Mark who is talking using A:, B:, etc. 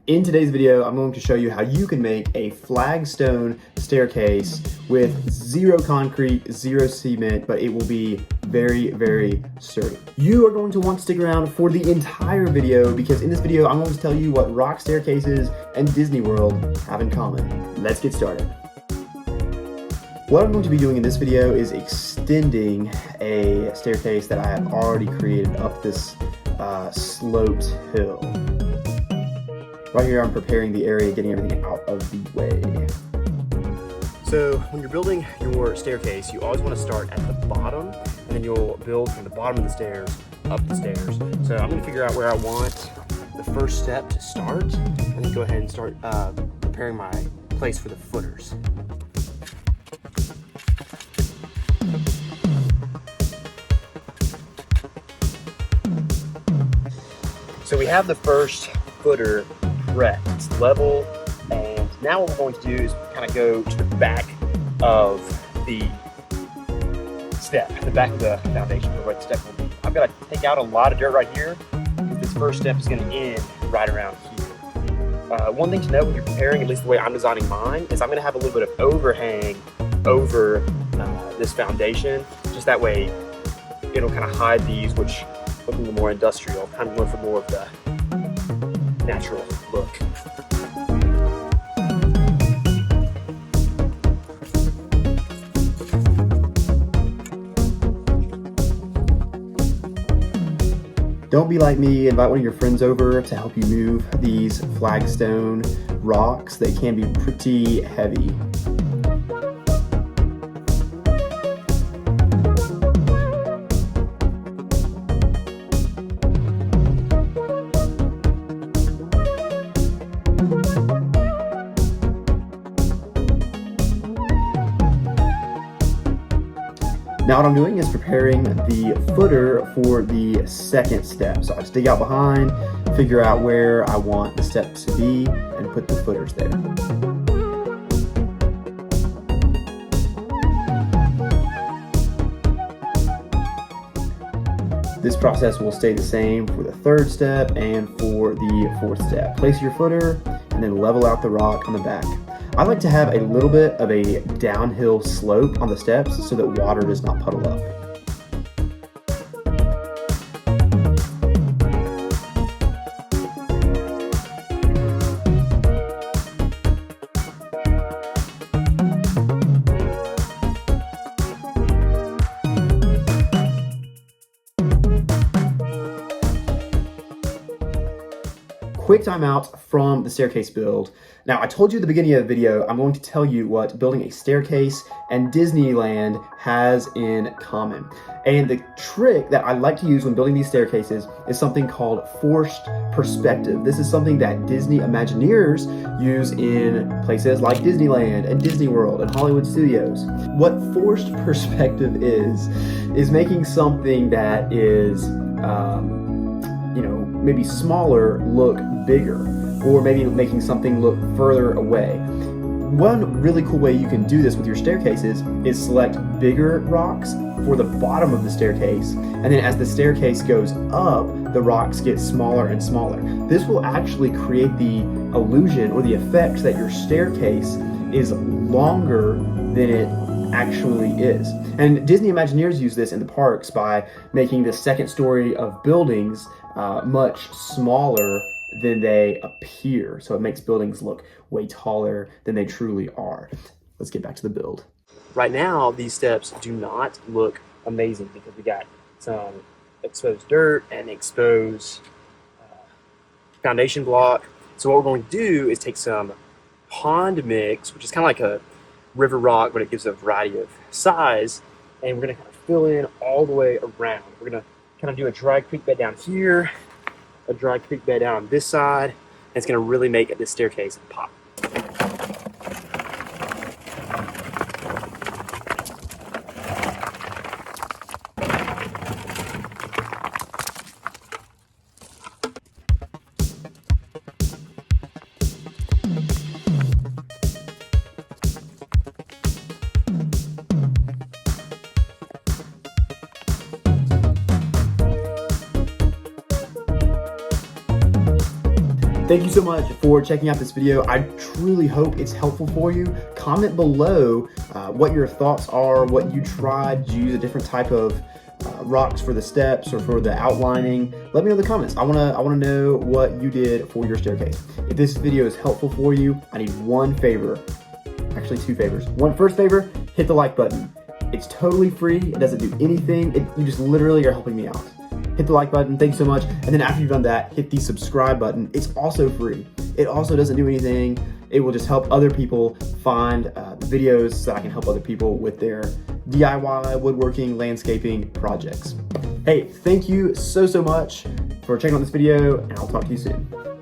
A: In today's video, I'm going to show you how you can make a flagstone staircase with zero concrete, zero cement, but it will be very, very sturdy. You are going to want to stick around for the entire video because in this video, I'm going to tell you what rock staircases and Disney World have in common. Let's get started. What I'm going to be doing in this video is extending a staircase that I have already created up this sloped hill. Right here, I'm preparing the area, getting everything out of the way. So when you're building your staircase, you always want to start at the bottom, and then you'll build from the bottom of the stairs up the stairs. So I'm going to figure out where I want the first step to start, and then go ahead and start preparing my place for the footers. So we have the first footer prepped, it's level, and now what we're going to do is kind of go to the back of the step, the back of the foundation for where the step will be. I've got to take out a lot of dirt right here. This first step is going to end right around here. One thing to note when you're preparing, at least the way I'm designing mine, is I'm going to have a little bit of overhang over this foundation, just that way it'll kind of hide these, which look a little more industrial. I'm going for more of the natural look. Don't be like me, invite one of your friends over to help you move these flagstone rocks. They can be pretty heavy. Now what I'm doing is preparing the footer for the second step. So I just dig out behind, figure out where I want the steps to be, and put the footers there. This process will stay the same for the third step and for the fourth step. Place your footer and then level out the rock on the back. I like to have a little bit of a downhill slope on the steps so that water does not puddle up. Quick timeout from the staircase build. Now, I told you at the beginning of the video, I'm going to tell you what building a staircase and Disneyland has in common. And the trick that I like to use when building these staircases is something called forced perspective. This is something that Disney Imagineers use in places like Disneyland and Disney World and Hollywood Studios. What forced perspective is making something that is, maybe smaller look bigger, or maybe making something look further away. One really cool way you can do this with your staircases is select bigger rocks for the bottom of the staircase, and then as the staircase goes up, the rocks get smaller and smaller. This will actually create the illusion or the effect that your staircase is longer than it actually is. And Disney Imagineers use this in the parks by making the second story of buildings much smaller than they appear. So it makes buildings look way taller than they truly are. Let's get back to the build. Right now, these steps do not look amazing because we got some exposed dirt and exposed foundation block. So what we're going to do is take some pond mix, which is kind of like a river rock, but it gives a variety of size, and we're going to kind of fill in all the way around. We're going to kind of do a dry creek bed down here, a dry creek bed down on this side, and it's going to really make this staircase pop. Thank you so much for checking out this video. I truly hope it's helpful for you. Comment below what your thoughts are, what you tried. Did you use a different type of rocks for the steps or for the outlining? Let me know in the comments. I wanna know what you did for your staircase. If this video is helpful for you, I need one favor. Actually, two favors. First favor, hit the like button. It's totally free. It doesn't do anything. You just literally are helping me out. Hit the like button. Thanks so much. And then after you've done that, hit the subscribe button. It's also free. It also doesn't do anything. It will just help other people find videos so that I can help other people with their DIY woodworking, landscaping projects. Hey, thank you so much for checking out this video, and I'll talk to you soon.